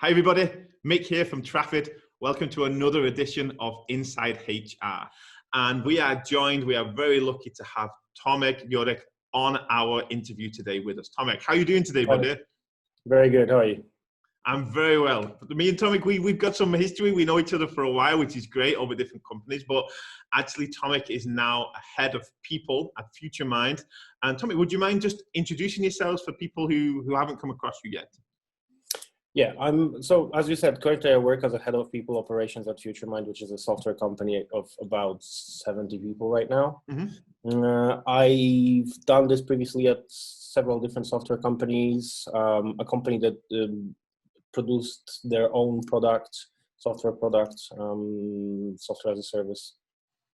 Hi everybody, Mick here from TRAFFIT. Welcome to another edition of Inside HR. And we are very lucky to have Tomek Jurek on our interview today with us. Tomek, how are you doing today, buddy? Very good, how are you? I'm very well. Me and Tomek, we've got some history. We know each other for a while, which is great, over different companies. But actually, Tomek is now a head of people at FutureMind. And Tomek, would you mind just introducing yourselves for people who haven't come across you yet? Yeah, so as you said, currently I work as a head of people operations at FutureMind, which is a software company of about 70 people right now. Mm-hmm. I've done this previously at several different software companies, a company that produced their own product, software product, software as a service,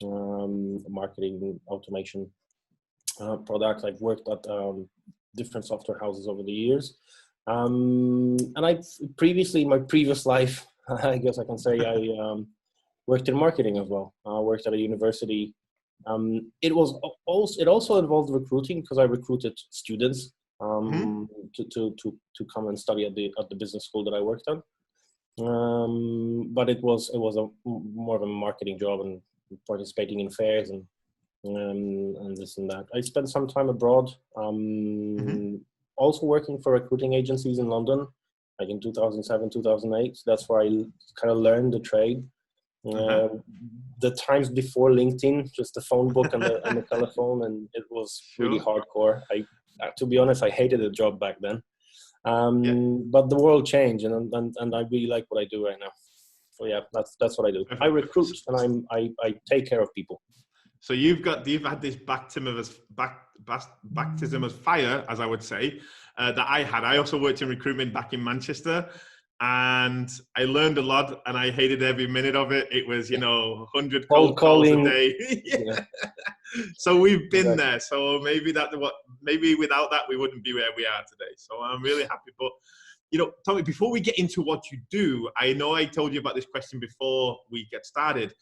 marketing automation product. I've worked at different software houses over the years. And I previously, in my previous life, I guess I can say I worked in marketing as well. I worked at a university. It also involved recruiting because I recruited students to come and study at the business school that I worked at. But it was more of a marketing job and participating in fairs and this and that. I spent some time abroad. Also working for recruiting agencies in London, like in 2007, 2008. That's where I kind of learned the trade. The times before LinkedIn, just the phone book and the telephone, and it was really hardcore. To be honest, I hated the job back then. But the world changed, and I really like what I do right now. So yeah, that's what I do. I recruit, and I take care of people. So you've had this baptism of fire, as I would say, that I had. I also worked in recruitment back in Manchester, and I learned a lot, and I hated every minute of it. It was, 100 cold calls a day. Yeah. So we've been there. So maybe without that, we wouldn't be where we are today. So I'm really happy. But Tommy, before we get into what you do, I know I told you about this question before we get started.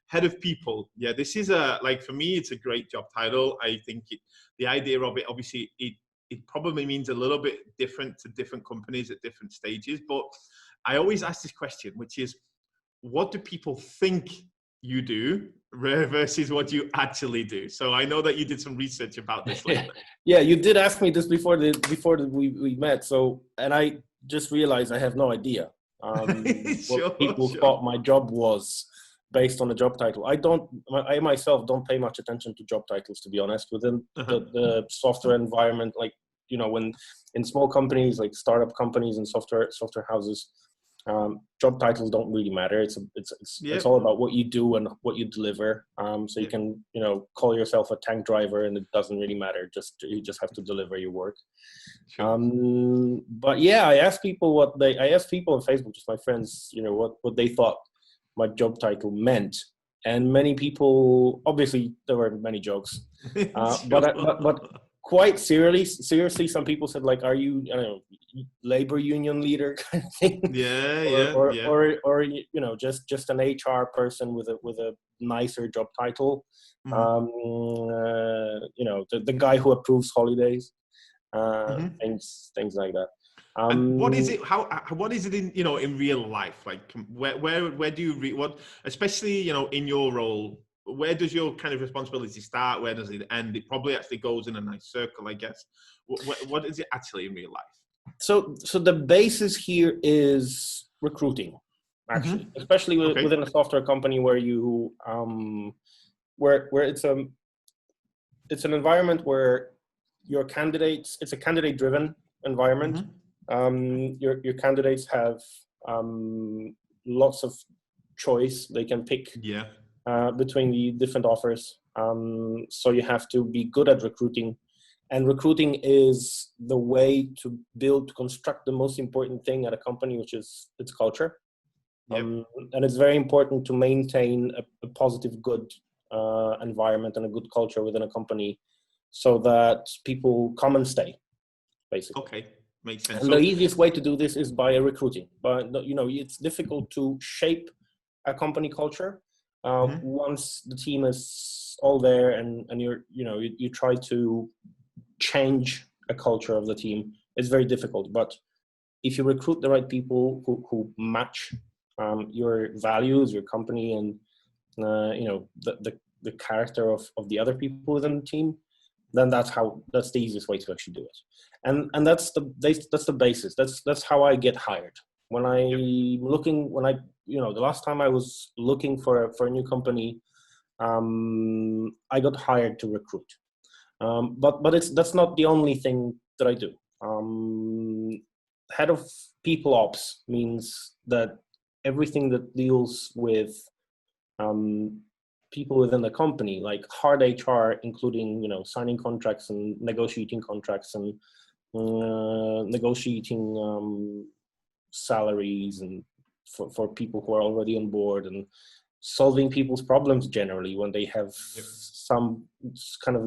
Head of people. Yeah, this is for me, it's a great job title. I think the idea of it, obviously, it probably means a little bit different to different companies at different stages. But I always ask this question, which is, what do people think you do versus what you actually do? So I know that you did some research about this lately. Yeah, you did ask me this before we met. So, and I just realized I have no idea what people thought my job was. Based on the job title. I myself don't pay much attention to job titles, to be honest. Within the software environment, when in small companies, like startup companies and software houses, job titles don't really matter. It's all about what you do and what you deliver. So you can, call yourself a tank driver and it doesn't really matter. You just have to deliver your work. But yeah, I asked people on Facebook, just my friends, what they thought my job title meant, and many people, obviously there were many jokes, but quite seriously, some people said, like, are you, labor union leader kind of thing? Or just an HR person with a nicer job title, the guy who approves holidays, things like that. And what is it? What is it in real life? Like, where do you what? Especially in your role, where does your kind of responsibility start? Where does it end? It probably actually goes in a nice circle, I guess. What is it actually in real life? So the basis here is recruiting, actually, especially within a software company where you where it's an environment where your candidates. It's a candidate-driven environment. Your candidates have lots of choice. They can pick between the different offers. So you have to be good at recruiting, and recruiting is the way to construct the most important thing at a company, which is its culture. And it's very important to maintain a positive, good environment and a good culture within a company, so that people come and stay, basically. Okay. Makes sense. And the easiest way to do this is by recruiting. But it's difficult to shape a company culture once the team is all there, and you try to change a culture of the team. It's very difficult. But if you recruit the right people who match your values, your company, and the character of the other people within the team, then that's the easiest way to actually do it. And that's the basis. That's how I get hired. When the last time I was looking for a new company, I got hired to recruit. But that's not the only thing that I do. Head of people ops means that everything that deals with people within the company, like hard HR, including signing contracts and negotiating contracts and negotiating salaries and for people who are already on board, and solving people's problems generally when they have some kind of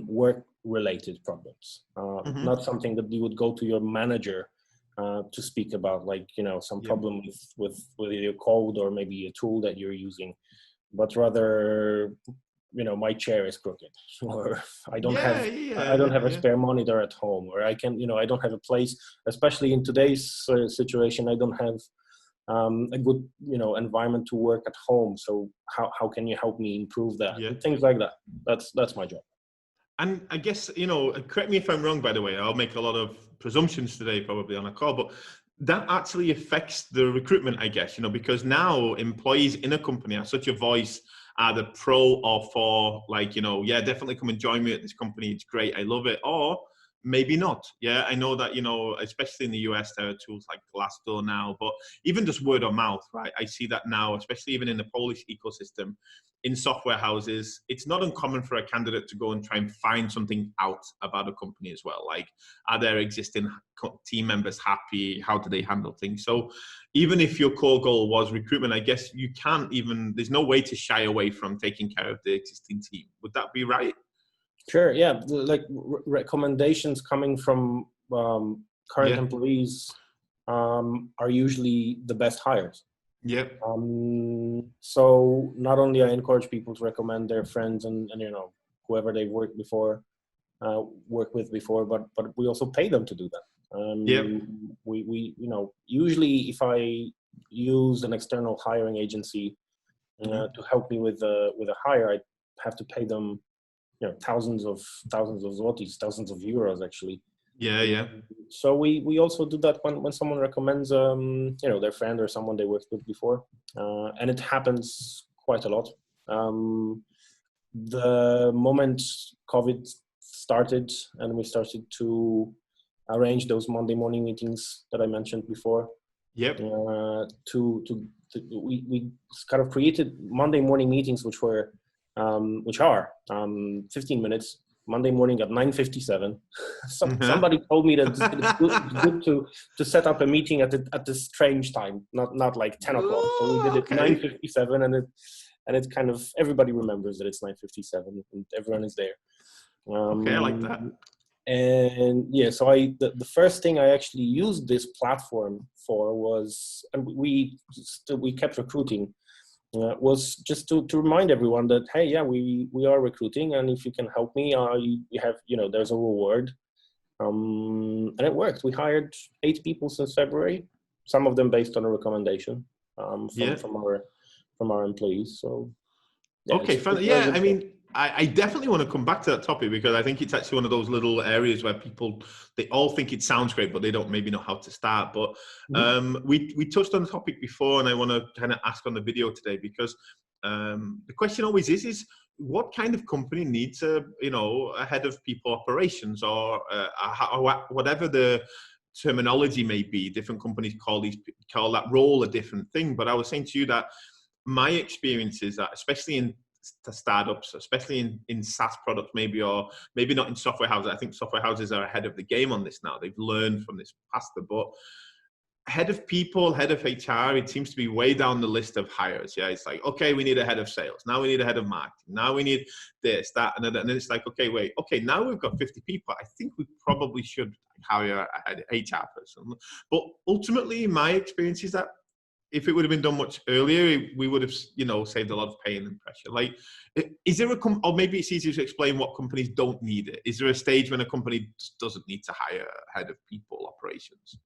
work related problems, not something that you would go to your manager to speak about, like some problem with your code or maybe a tool that you're using, but rather my chair is crooked, or I don't have a spare monitor at home, or I don't have a place, especially in today's situation. I don't have a good environment to work at home, so how can you help me improve that? Things like that. That's my job. And I guess, correct me if I'm wrong, by the way, I'll make a lot of presumptions today probably on a call, but that actually affects the recruitment, I guess, because now employees in a company are such a voice, either pro or for, like, definitely come and join me at this company, it's great, I love it, or maybe not. Yeah, I know that, especially in the US, there are tools like Glassdoor now, but even just word of mouth, right? I see that now, especially even in the Polish ecosystem, in software houses, it's not uncommon for a candidate to go and try and find something out about a company as well. Like, are their existing team members happy? How do they handle things? So even if your core goal was recruitment, I guess there's no way to shy away from taking care of the existing team. Would that be right? Sure, yeah. Like recommendations coming from current employees are usually the best hires. Yeah. So not only I encourage people to recommend their friends and whoever they've worked with before, but we also pay them to do that. We usually if I use an external hiring agency to help me with a hire, I have to pay them thousands of zlotys, thousands of euros actually. Yeah. So we also do that when someone recommends their friend or someone they worked with before, and it happens quite a lot. The moment COVID started and we started to arrange those Monday morning meetings that I mentioned before. Yep. We kind of created Monday morning meetings, which are 15 minutes Monday morning at 9:57. Somebody told me that it's good to set up a meeting at this strange time, not like 10 o'clock. So we did it 9:57, and it's kind of, everybody remembers that it's 9:57 and everyone is there. I like that. And so the first thing I actually used this platform for was, and we kept recruiting, was just to remind everyone that, hey, we are recruiting, and if you can help me, you have, there's a reward. And it worked. We hired 8 people since February, some of them based on a recommendation from our employees. So I mean, I definitely want to come back to that topic, because I think it's actually one of those little areas where they all think it sounds great, but they don't maybe know how to start. But we touched on the topic before, and I want to kind of ask on the video today, because the question always is what kind of company needs a head of people operations, or whatever the terminology may be. Different companies call that role a different thing. But I was saying to you that my experience is that, especially in startups, especially in SaaS products, maybe, or maybe not in software houses. I think software houses are ahead of the game on this now. They've learned from this past, but head of people, head of HR, it seems to be way down the list of hires. Yeah, it's like, okay, we need a head of sales. Now we need a head of marketing. Now we need this, that, and then it's like, okay, now we've got 50 people. I think we probably should hire a head HR person. But ultimately, my experience is that if it would have been done much earlier, we would have, saved a lot of pain and pressure. Like, is there or maybe it's easier to explain what companies don't need it. Is there a stage when a company just doesn't need to hire a head of people operations?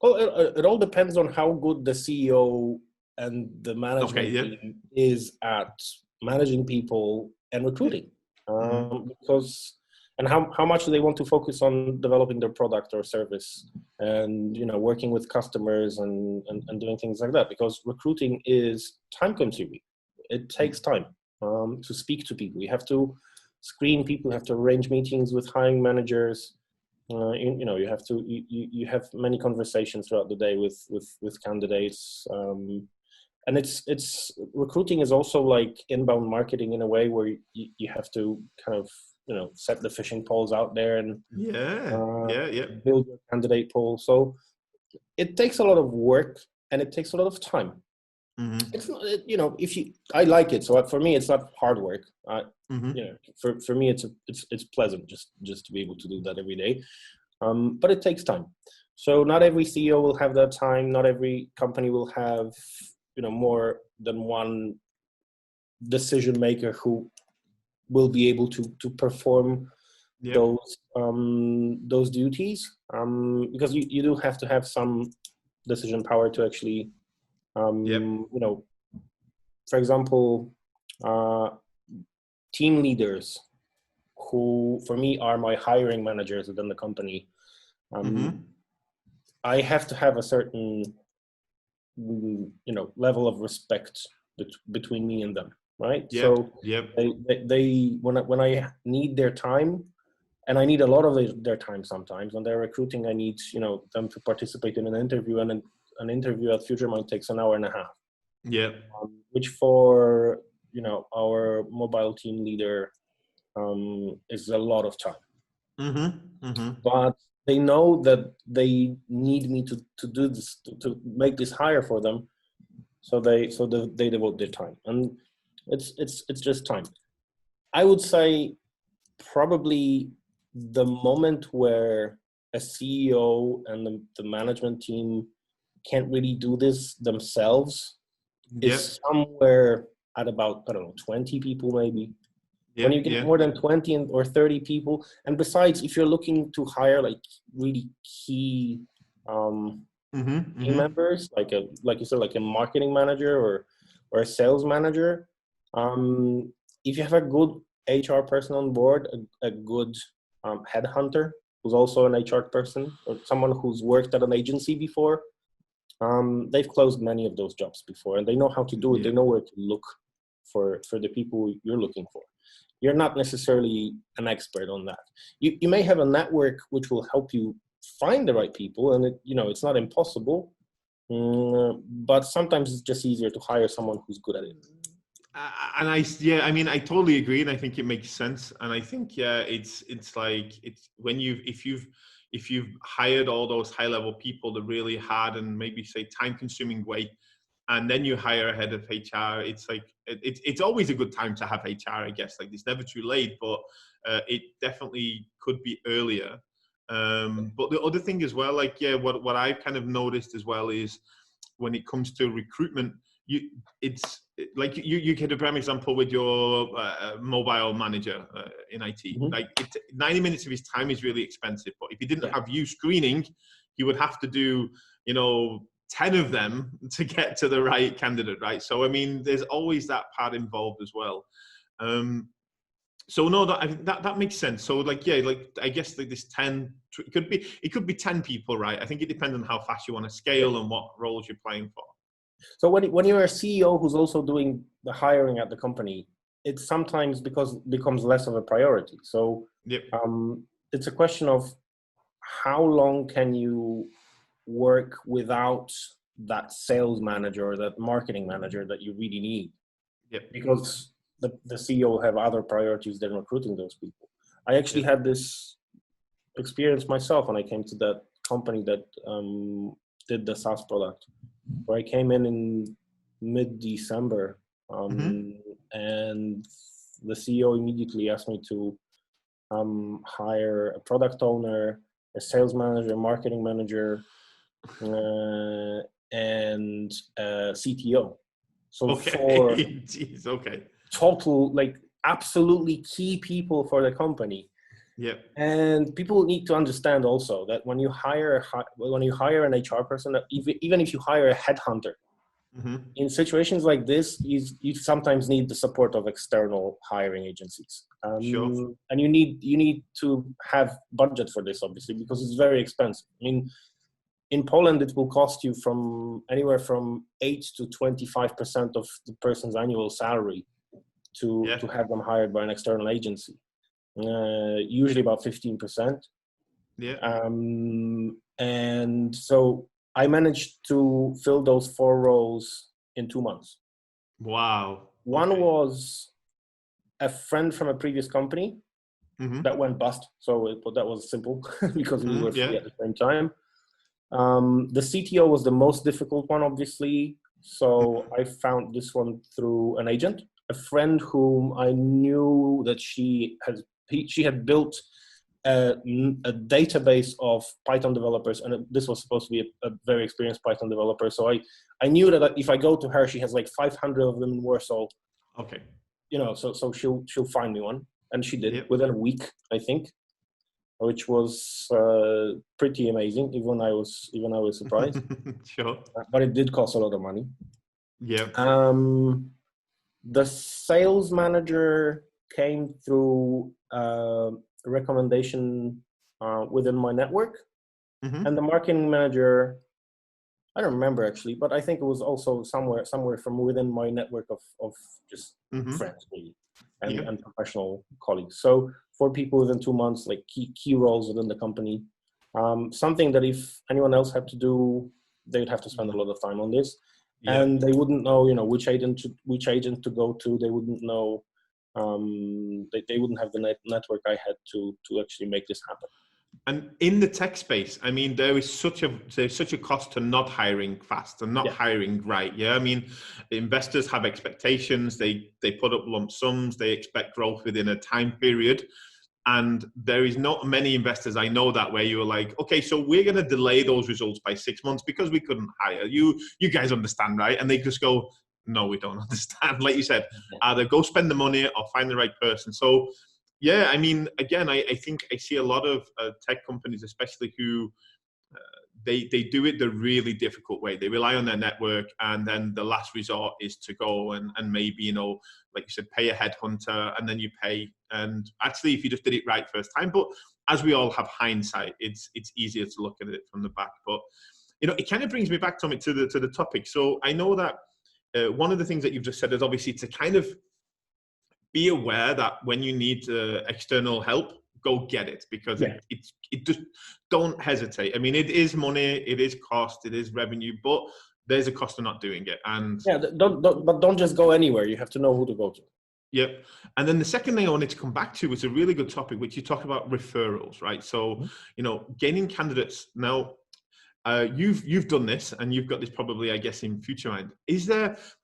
Well, it all depends on how good the CEO and the management team is at managing people and recruiting. And how much do they want to focus on developing their product or service and, working with customers and doing things like that, because recruiting is time consuming. It takes time to speak to people. You have to screen people, you have to arrange meetings with hiring managers. You have to, you have many conversations throughout the day with candidates. And it's recruiting is also like inbound marketing in a way where you have to kind of, set the fishing poles out there and build your candidate pool. So it takes a lot of work and it takes a lot of time. It's not, I like it. So for me, it's not hard work. For me, it's pleasant just to be able to do that every day. But it takes time. So not every CEO will have that time. Not every company will have, more than one decision maker who will be able to perform those duties, because you do have to have some decision power to actually, for example, team leaders who for me are my hiring managers within the company. I have to have a certain level of respect between me and them, right? They when I need their time, and I need a lot of their time sometimes when they're recruiting, I need them to participate in an interview, and an interview at FutureMind takes an hour and a half, which for our mobile team leader is a lot of time. But they know that they need me to do this, to make this hire for them. So they devote their time, and it's just time. I would say probably the moment where a CEO and the management team can't really do this themselves is somewhere at about 20 people maybe. When you get more than 20 or 30 people, and besides, if you're looking to hire like really key team members, like you said, like a marketing manager or a sales manager, if you have a good HR person on board, a good headhunter who's also an HR person, or someone who's worked at an agency before, they've closed many of those jobs before, and they know how to do it. They know where to look for the people you're looking for. You're not necessarily an expert on that. You may have a network which will help you find the right people, and it's not impossible, but sometimes it's just easier to hire someone who's good at it. And I totally agree, and I think it makes sense. And I think it's like when if you've hired all those high level people the really hard and maybe say time consuming way, and then you hire a head of HR, it's like it's always a good time to have HR, I guess. Like, it's never too late, but it definitely could be earlier. But the other thing as well, like what I've kind of noticed as well is when it comes to recruitment, it's like you get a prime example with your mobile manager in IT. Like 90 minutes of his time is really expensive, but if he didn't have you screening, he would have to do 10 of them to get to the right candidate, right? So I mean, there's always that part involved as well. So no, that makes sense. So I guess like this 10, it could be 10 people, right? I think it depends on how fast you want to scale and what roles you're playing for. So when you're a CEO who's also doing the hiring at the company, it sometimes becomes less of a priority. So it's a question of how long can you work without that sales manager or that marketing manager that you really need, because the CEO will have other priorities than recruiting those people. I actually had this experience myself when I came to that company that did the SaaS product, where I came in mid-December, and the CEO immediately asked me to hire a product owner, a sales manager, a marketing manager, and CTO. So okay. for Jeez, okay. total, like absolutely key people for the company. Yeah. And people need to understand also that when you hire an HR person, that even if you hire a headhunter, in situations like this, you sometimes need the support of external hiring agencies. Sure. And you need to have budget for this, obviously, because it's very expensive. I mean, in Poland, it will cost you from anywhere from 8 to 25% of the person's annual salary to have them hired by an external agency. Usually about 15%. Yeah. And so I managed to fill those 4 roles in 2 months. Wow. One was a friend from a previous company that went bust. So that was simple because we were free at the same time. The CTO was the most difficult one, obviously. So I found this one through an agent, a friend whom I knew that she had built a database of Python developers, and this was supposed to be a very experienced Python developer. So I knew that if I go to her, she has like 500 of them in Warsaw. Okay. You know, so she'll find me one, and she did within a week, I think, which was pretty amazing. Even I was surprised. Sure. But it did cost a lot of money. Yeah. The sales manager came through recommendation within my network, and the marketing manager, I don't remember actually, but I think it was also somewhere from within my network of just friends, really, and professional colleagues. So 4 people within 2 months, like key roles within the company. Something that if anyone else had to do, they'd have to spend a lot of time on this, and they wouldn't know, which agent to go to. They wouldn't know. They wouldn't have the network I had to actually make this happen. And in the tech space, I mean, there's such a cost to not hiring fast and not hiring right. Yeah, I mean, investors have expectations. They put up lump sums. They expect growth within a time period. And there is not many investors I know that where you were like, okay, so we're going to delay those results by 6 months because we couldn't hire you. You guys understand, right? And they just go, no, we don't understand. Like you said, either go spend the money or find the right person. So, yeah, I mean, again, I think I see a lot of tech companies, especially who they do it the really difficult way. They rely on their network, and then the last resort is to go and maybe, like you said, pay a headhunter, and then you pay. And actually, if you just did it right first time, but as we all have hindsight, it's easier to look at it from the back. But it kind of brings me back, Tomek, to the topic. So I know that one of the things that you've just said is obviously to kind of be aware that when you need external help, go get it, because it just don't hesitate. I mean, it is money, it is cost, it is revenue, but there's a cost of not doing it. And don't just go anywhere. You have to know who to go to. Yep. And then the second thing I wanted to come back to was a really good topic, which you talk about referrals, right? So, gaining candidates. Now, you've done this, and you've got this probably, I guess, in future mind.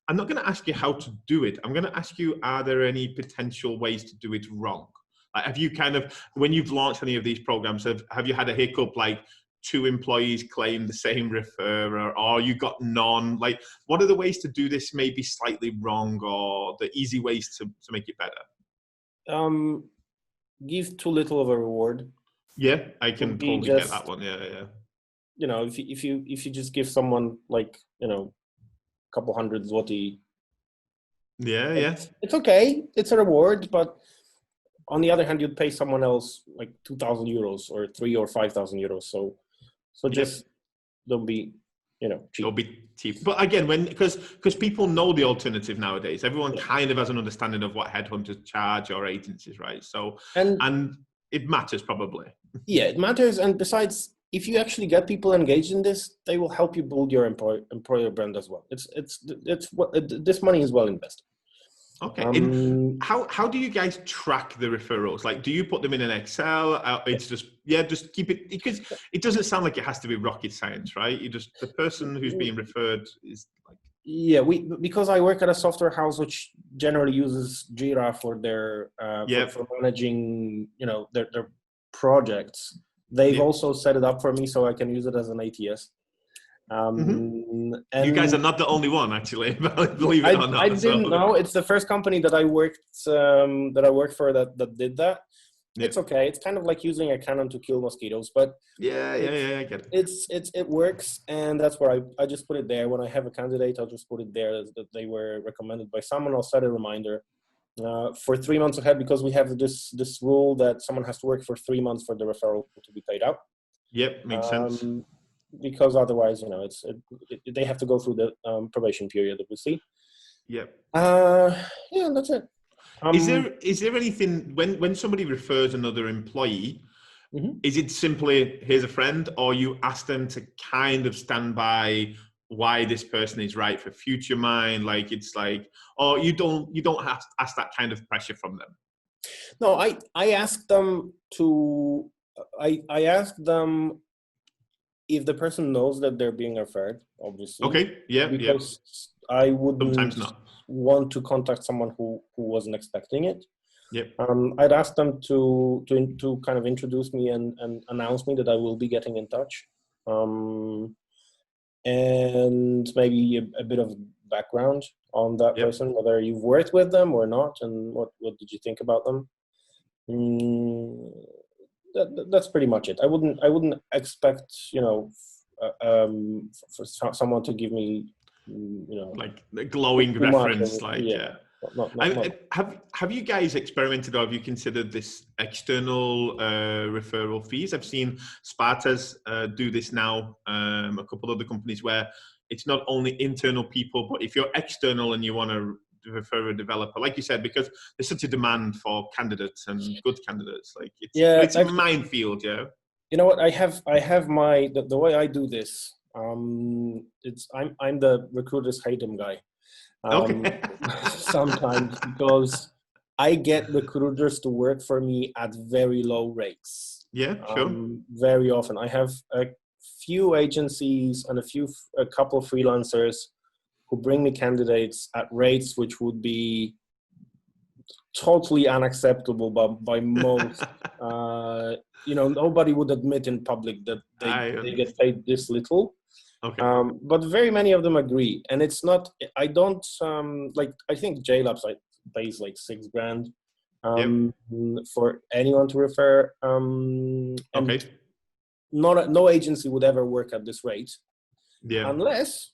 I'm not going to ask you how to do it. I'm going to ask you, are there any potential ways to do it wrong? Like, have you when you've launched any of these programs, have you had a hiccup, like 2 employees claim the same referrer, or you got none? Like, what are the ways to do this maybe slightly wrong, or the easy ways to make it better? Give too little of a reward. Yeah, I can totally get that one. Yeah. If you just give someone like, a couple hundred zloty. Yeah. It's okay. It's a reward, but on the other hand, you'd pay someone else like 2,000 euros or 3,000 or 5,000 euros. So just don't be, cheap. Don't be cheap. But again, because people know the alternative nowadays, everyone kind of has an understanding of what headhunters charge or agencies, right? So and it matters probably. Yeah, it matters. And besides, if you actually get people engaged in this, they will help you build your employer brand as well. This money is well invested. Okay. And how do you guys track the referrals? Like, do you put them in an Excel? It's just keep it, because it doesn't sound like it has to be rocket science, right? The person who's being referred is like. Yeah, because I work at a software house which generally uses Jira for their for managing, their projects. They've also set it up for me so I can use it as an ATS. And you guys are not the only one, actually. Believe it or not. I didn't know. It's the first company that I worked for that did that. Yeah. It's okay. It's kind of like using a cannon to kill mosquitoes, but yeah, I get it. It works, and that's where I just put it there. When I have a candidate, I'll just put it there that they were recommended by someone. I'll set a reminder for 3 months ahead, because we have this rule that someone has to work for 3 months for the referral to be paid out. Yep, makes sense. Because otherwise, they have to go through the probation period that we see. Yep. Yeah, that's it. Is there anything when somebody refers another employee, is it simply here's a friend, or you ask them to kind of stand by why this person is right for future mind? Like it's like, or you don't have to ask that kind of pressure from them? No, I ask them to. I ask them if the person knows that they're being referred, obviously. Okay. Yeah. Because I wouldn't sometimes not want to contact someone who wasn't expecting it. Yep. I'd ask them to kind of introduce me and announce me that I will be getting in touch. And maybe a bit of background on that person, whether you've worked with them or not, and what did you think about them. That's pretty much it. I wouldn't expect for someone to give me like a glowing reference, like Not. Have you guys experimented, or have you considered this external referral fees? I've seen Spartas do this now, a couple of other companies, where it's not only internal people, but if you're external and you want to refer a developer, like you said, because there's such a demand for candidates and good candidates, like it's a minefield. Yeah. You know what? I have my the way I do this. I'm the recruiters hate them guy. Sometimes, because I get recruiters to work for me at very low rates. Yeah, sure. Very often, I have a few agencies and a couple of freelancers who bring me candidates at rates which would be totally unacceptable by most. Nobody would admit in public that they get paid this little. Okay. But very many of them agree, and it's not. I don't I think JLabs pays like $6,000 for anyone to refer. Okay. No agency would ever work at this rate, unless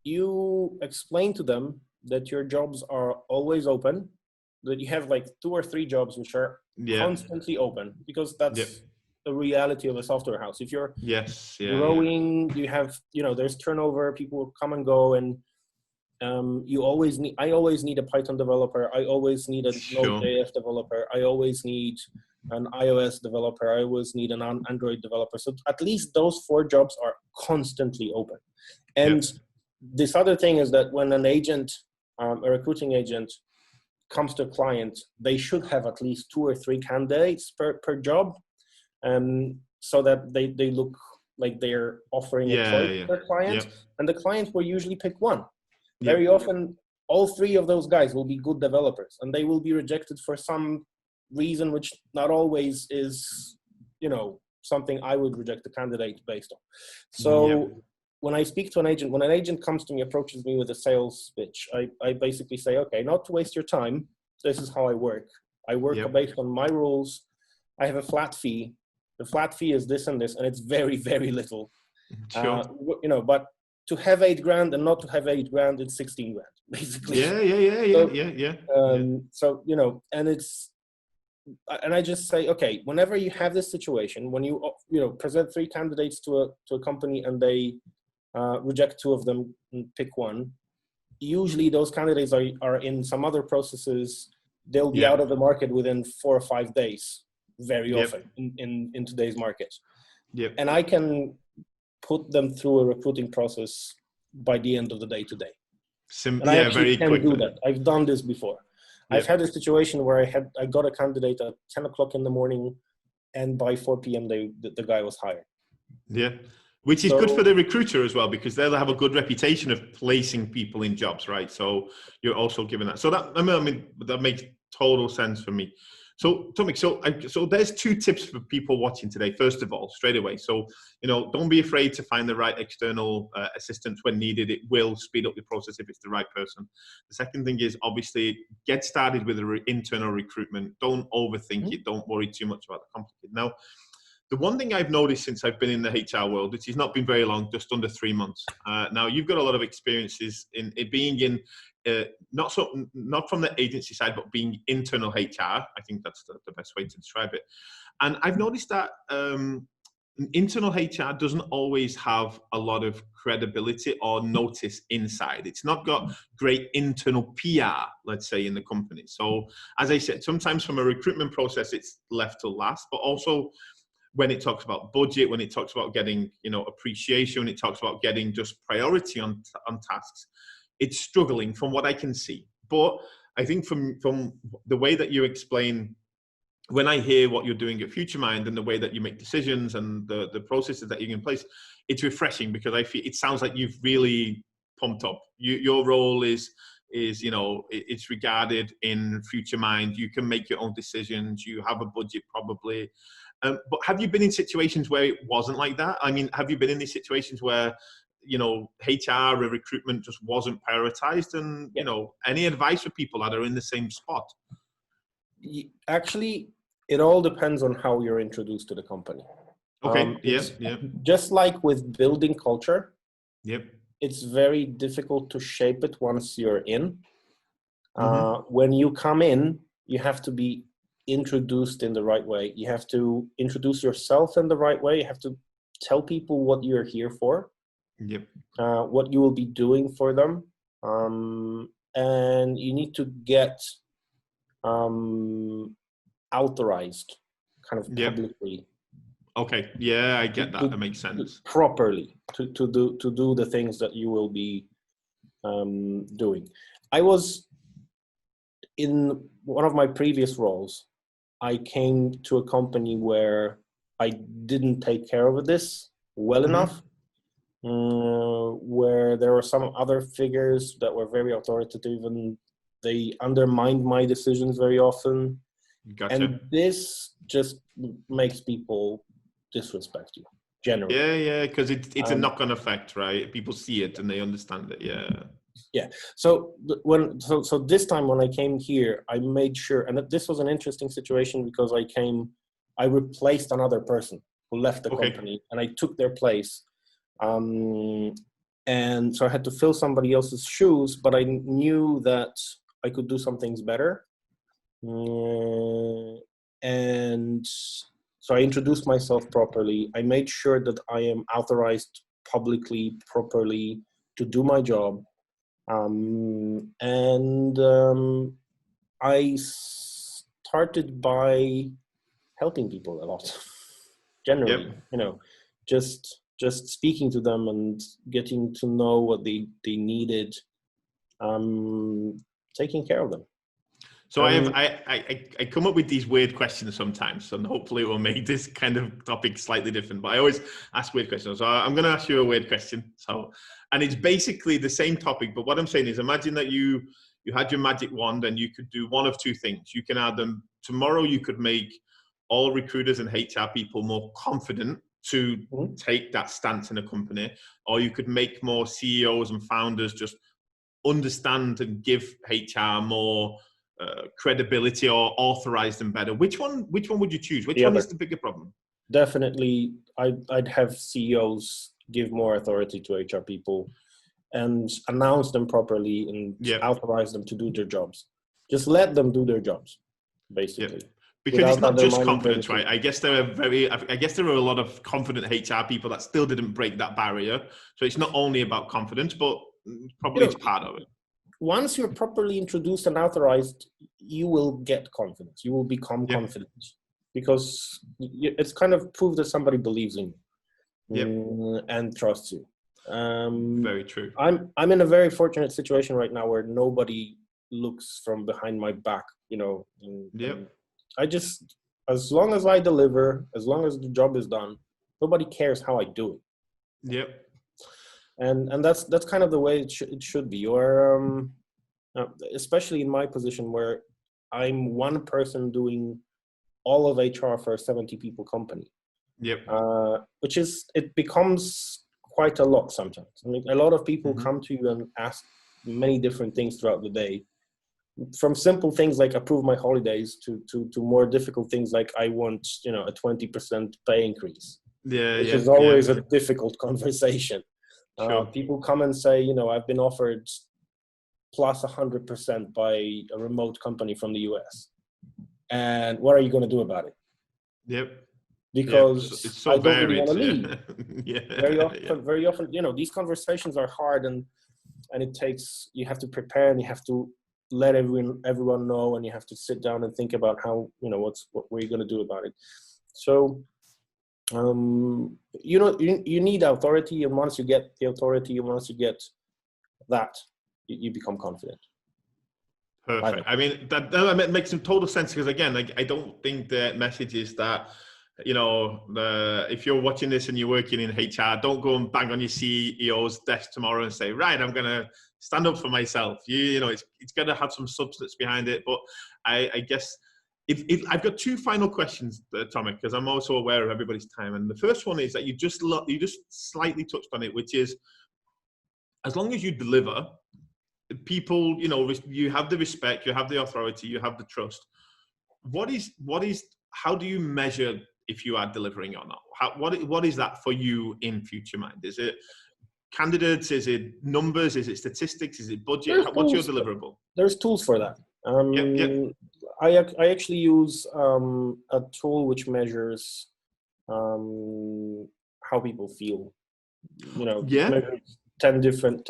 you explain to them that your jobs are always open, that you have like 2 or 3 jobs which are constantly open, because that's the reality of a software house. If you're growing, you have, there's turnover, people will come and go, and I always need a Python developer. I always need a Node.js developer. I always need an iOS developer. I always need an Android developer. So at least those 4 jobs are constantly open. And this other thing is that when an agent, a recruiting agent, comes to a client, they should have at least 2 or 3 candidates per job, so that they look like they're offering a choice to their client. And the client will usually pick one. Very often, all 3 of those guys will be good developers, and they will be rejected for some reason, which not always is, something I would reject a candidate based on. So when I speak to an agent, when an agent comes to me, approaches me with a sales pitch, I basically say, okay, not to waste your time, this is how I work. I work based on my rules. I have a flat fee. The flat fee is this and this, and it's very, very little. Sure. But to have $8,000 and not to have $8,000, it's $16,000, basically. So, and I just say, okay, whenever you have this situation, when you present 3 candidates to a company and they reject 2 of them and pick one, usually those candidates are in some other processes. They'll be out of the market within 4 or 5 days, very often in today's market. And I can put them through a recruiting process by the end of the day today. I very can quickly do that. I've done this before. I've had a situation where I got a candidate at 10 o'clock in the morning, and by 4 p.m. the guy was hired. Which is good for the recruiter as well, because they'll have a good reputation of placing people in jobs, right? So you're also given that. So that makes total sense for me. So, Tomek, so there's 2 tips for people watching today. First of all, straight away. So, don't be afraid to find the right external assistance when needed. It will speed up the process if it's the right person. The second thing is obviously get started with internal recruitment. Don't overthink it. Don't worry too much about the complicated. Now, the one thing I've noticed since I've been in the HR world, which has not been very long, just under 3 months. Now, you've got a lot of experiences in it being in, not from the agency side, but being internal HR. I think that's the best way to describe it. And I've noticed that internal HR doesn't always have a lot of credibility or notice inside. It's not got great internal PR, let's say, in the company. So, as I said, sometimes from a recruitment process, it's left to last, but also when it talks about budget, when it talks about getting, appreciation, when it talks about getting just priority on tasks, it's struggling from what I can see. But I think from the way that you explain, when I hear what you're doing at FutureMind and the way that you make decisions and the processes that you're in place, it's refreshing because I feel it sounds like you've really pumped up. Your role is it's regarded in FutureMind. You can make your own decisions. You have a budget probably. But have you been in situations where it wasn't like that? I mean, have you been in these situations where, HR or recruitment just wasn't prioritized? And, any advice for people that are in the same spot? Actually, it all depends on how you're introduced to the company. Okay, Just like with building culture, yep. It's very difficult to shape it once you're in. When you come in, you have to be introduced in the right way. You have to introduce yourself in the right way. You have to tell people what you're here for, what you will be doing for them, and you need to get authorized kind of publicly. Okay, yeah, I get that. That makes sense. Properly to do the things that you will be doing. I was in one of my previous roles. I came to a company where I didn't take care of this well enough, where there were some other figures that were very authoritative and they undermined my decisions very often. Gotcha. And this just makes people disrespect you, generally. Yeah, because it's a knock-on effect, right? People see it and they understand it, Yeah. So this time when I came here, I made sure, and this was an interesting situation because I replaced another person who left the company, and I took their place. And so I had to fill somebody else's shoes, but I knew that I could do some things better. And so I introduced myself properly. I made sure that I am authorized publicly, properly to do my job. I started by helping people a lot, generally, just speaking to them and getting to know what they needed, taking care of them. So I come up with these weird questions sometimes, and hopefully it will make this kind of topic slightly different. But I always ask weird questions. So I'm going to ask you a weird question. And it's basically the same topic, but what I'm saying is, imagine that you had your magic wand and you could do one of 2 things. You can add them tomorrow. You could make all recruiters and HR people more confident to take that stance in a company, or you could make more CEOs and founders just understand and give HR more credibility or authorize them better. Which one would you choose? Which one is the bigger problem? Definitely, I'd have CEOs give more authority to HR people and announce them properly and authorize them to do their jobs. Just let them do their jobs, basically. Because it's not just confidence, right? I guess there are a lot of confident HR people that still didn't break that barrier. So it's not only about confidence, but probably it's part of it. Once you're properly introduced and authorized, you will get confidence. You will become confident because it's kind of proof that somebody believes in you and trusts you. Very true. I'm in a very fortunate situation right now where nobody looks from behind my back, I just, as long as I deliver, as long as the job is done, nobody cares how I do it. And that's kind of the way it should be. Or especially in my position where I'm one person doing all of HR for a 70 people company. Yep. Which is, it becomes quite a lot sometimes. I mean, a lot of people come to you and ask many different things throughout the day, from simple things like approve my holidays to more difficult things like I want, you know, a 20% pay increase. Which is always a difficult conversation. Sure. People come and say, you know, I've been offered plus 100% by a remote company from the US. And what are you going to do about it? Yep. Because it's so I don't varied, really want to leave. Very often, you know, these conversations are hard, and it takes, you have to prepare, and you have to let everyone know, and you have to sit down and think about how, you know, what we're going to do about it. So, you know, you need authority, and once you get the authority, and once you get that, you become confident. Perfect. I mean, that makes some total sense, because again, I don't think the message is that, you know, if you're watching this and you're working in HR, don't go and bang on your CEO's desk tomorrow and say, right, I'm going to stand up for myself. You know, it's going to have some substance behind it. But I guess I've got two final questions, Tomek, because I'm also aware of everybody's time. And the first one is that you just slightly touched on it, which is, as long as you deliver, people, you know, you have the respect, you have the authority, you have the trust. How do you measure if you are delivering or not? What is that for you in Future Mind? Is it candidates? Is it numbers? Is it statistics? Is it budget? What's your deliverable? There's tools for that. I actually use a tool which measures how people feel. You know, 10 different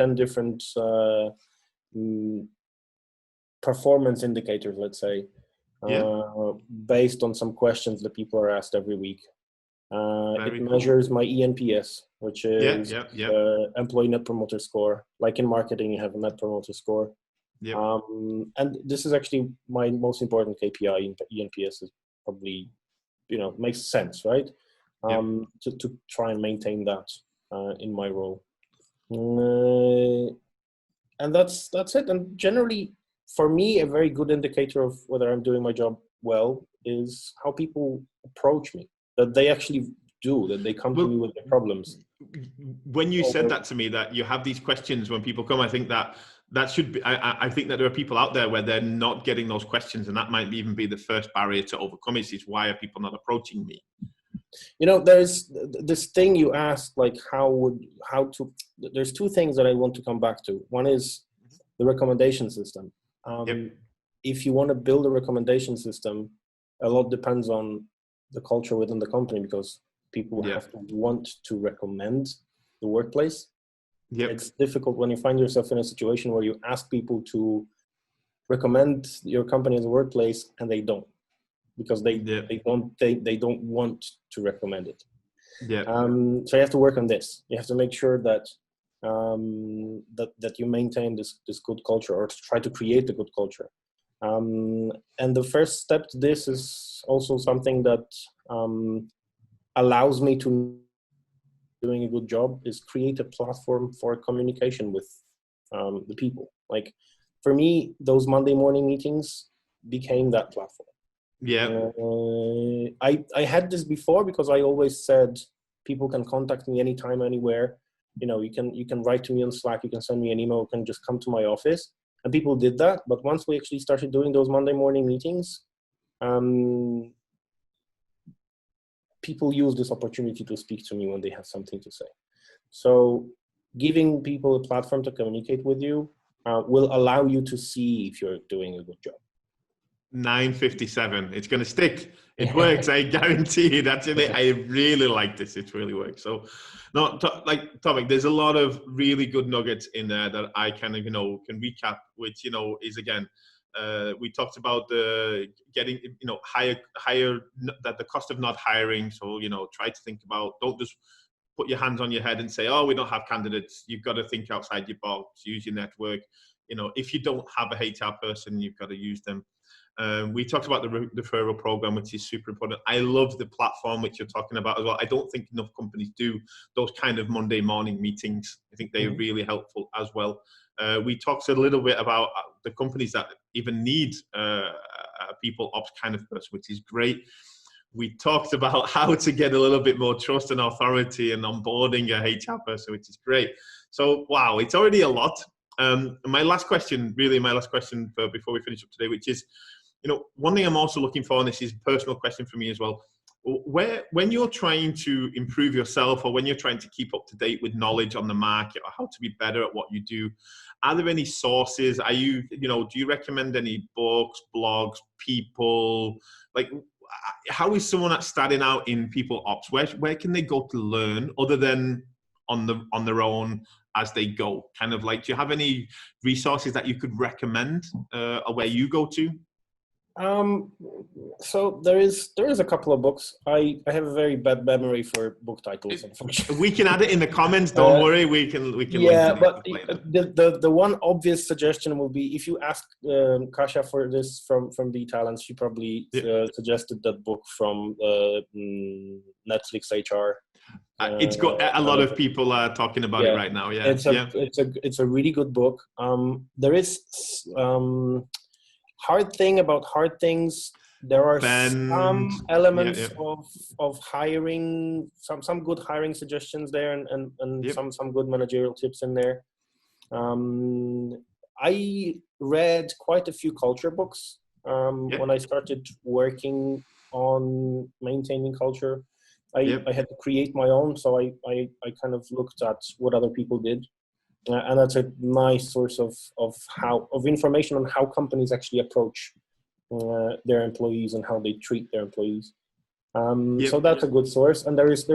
performance indicators, let's say, based on some questions that people are asked every week. It measures my ENPS, which is Employee Net Promoter Score. Like in marketing, you have a Net Promoter Score. And this is actually my most important KPI. ENPS is probably, you know, makes sense, right? To try and maintain that in my role. And that's it. And generally, for me, a very good indicator of whether I'm doing my job well is how people approach me, that they actually do, that they come to me with their problems. When you said that to me, that you have these questions when people come, I think that should be, I think that there are people out there where they're not getting those questions, and that might even be the first barrier to overcome it, is why are people not approaching me? You know, there's this thing you asked, like there's two things that I want to come back to. One is the recommendation system. If you want to build a recommendation system, a lot depends on the culture within the company, because people have to want to recommend the workplace. It's difficult when you find yourself in a situation where you ask people to recommend your company as a workplace and they don't, because they don't want to recommend it. So you have to work on this. You have to make sure that that you maintain this good culture, or to try to create a good culture. And the first step to this is also something that allows me to doing a good job, is create a platform for communication with the people. Like for me, those Monday morning meetings became that platform. I had this before, because I always said people can contact me anytime, anywhere. You know, you can write to me on Slack, you can send me an email, you can just come to my office. And people did that. But once we actually started doing those Monday morning meetings, people use this opportunity to speak to me when they have something to say. So giving people a platform to communicate with you will allow you to see if you're doing a good job. 9:57. It's going to stick. It works. I guarantee it. Actually, I really like this. It really works. So, like Tomek, there's a lot of really good nuggets in there that I can recap. Which is again, we talked about the getting higher that the cost of not hiring. So try to think about, don't just put your hands on your head and say, oh, we don't have candidates. You've got to think outside your box. Use your network. If you don't have a HR person, you've got to use them. We talked about the referral program, which is super important. I love the platform which you're talking about as well. I don't think enough companies do those kind of Monday morning meetings. I think they're really helpful as well. We talked a little bit about the companies that even need a people ops kind of person, which is great. We talked about how to get a little bit more trust and authority and onboarding a HR person, which is great. So, wow, it's already a lot. My last question for before we finish up today, which is, one thing I'm also looking for, and this is a personal question for me as well, when you're trying to improve yourself, or when you're trying to keep up to date with knowledge on the market or how to be better at what you do, are there any sources? Do you recommend any books, blogs, people? Like, how is someone that's starting out in people ops? Where can they go to learn other than on their own as they go? Kind of like, do you have any resources that you could recommend, or where you go to? So there is a couple of books. I have a very bad memory for book titles, unfortunately. We can add it in the comments. Don't worry. We can. Yeah, but the one obvious suggestion will be, if you ask Kasia for this from the Italians, she probably suggested that book from Netflix HR. It's got a lot of people talking about it right now. Yeah, it's a really good book. There is hard thing about hard things. There are some elements of hiring, some good hiring suggestions there, and some good managerial tips in there. I read quite a few culture books when I started working on maintaining culture. I had to create my own, so I kind of looked at what other people did. And that's a nice source of information on how companies actually approach their employees and how they treat their employees. So that's a good source. And there is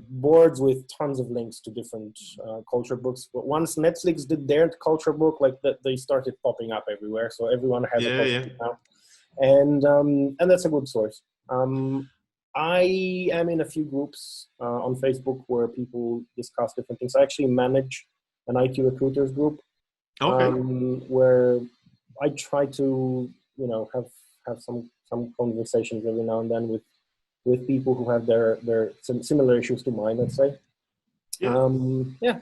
boards with tons of links to different culture books. But once Netflix did their culture book, like that, they started popping up everywhere. So everyone has a culture book now, and that's a good source. I am in a few groups on Facebook where people discuss different things. I actually manage an IT recruiters group, where I try to, have some conversations every now and then with people who have their similar issues to mine, let's say.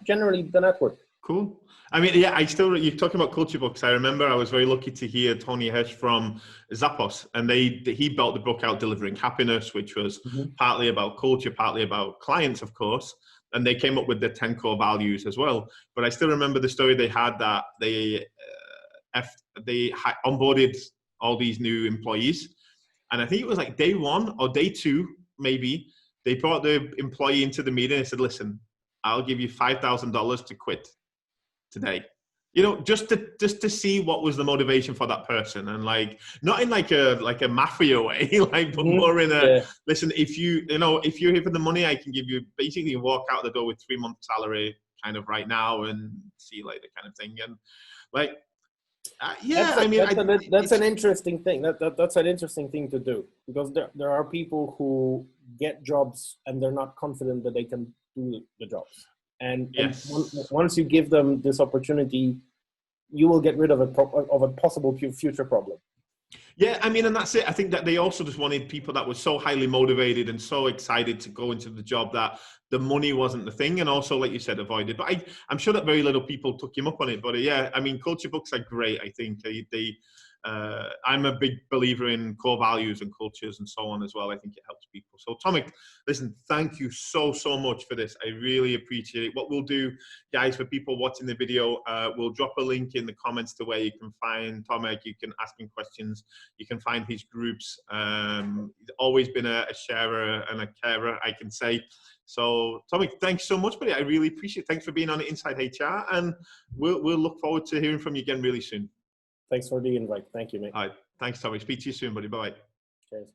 Generally the network. Cool. I mean, you're talking about culture books. I remember I was very lucky to hear Tony Hirsch from Zappos, and he built the book out, Delivering Happiness, which was partly about culture, partly about clients, of course. And they came up with the 10 core values as well. But I still remember the story they had, that they onboarded all these new employees. And I think it was like day 1 or day 2, maybe, they brought the employee into the meeting and said, listen, I'll give you $5,000 to quit today, just to see what was the motivation for that person, and like, not in like a mafia way, but more in a listen, if you're here for the money, I can give you, basically walk out the door with 3 months salary kind of right now and see you later kind of thing. And like, that's an interesting thing. That's an interesting thing to do, because there are people who get jobs and they're not confident that they can do the jobs. And once you give them this opportunity, you will get rid of a possible future problem. Yeah, I mean, and that's it. I think that they also just wanted people that were so highly motivated and so excited to go into the job that the money wasn't the thing. And also, like you said, avoided. But I'm sure that very little people took him up on it. But I mean, culture books are great. I think I'm a big believer in core values and cultures and so on as well. I think it helps people. So Tomek, listen, thank you so much for this. I really appreciate it. What we'll do, guys, for people watching the video, we'll drop a link in the comments to where you can find Tomek. You can ask him questions. You can find his groups. He's always been a sharer and a carer, I can say. So Tomek, thanks so much, buddy. I really appreciate it. Thanks for being on Inside HR, and we'll look forward to hearing from you again really soon. Thanks for the invite. Thank you, mate. All right. Thanks, Tomek. Speak to you soon, buddy. Bye-bye. Cheers.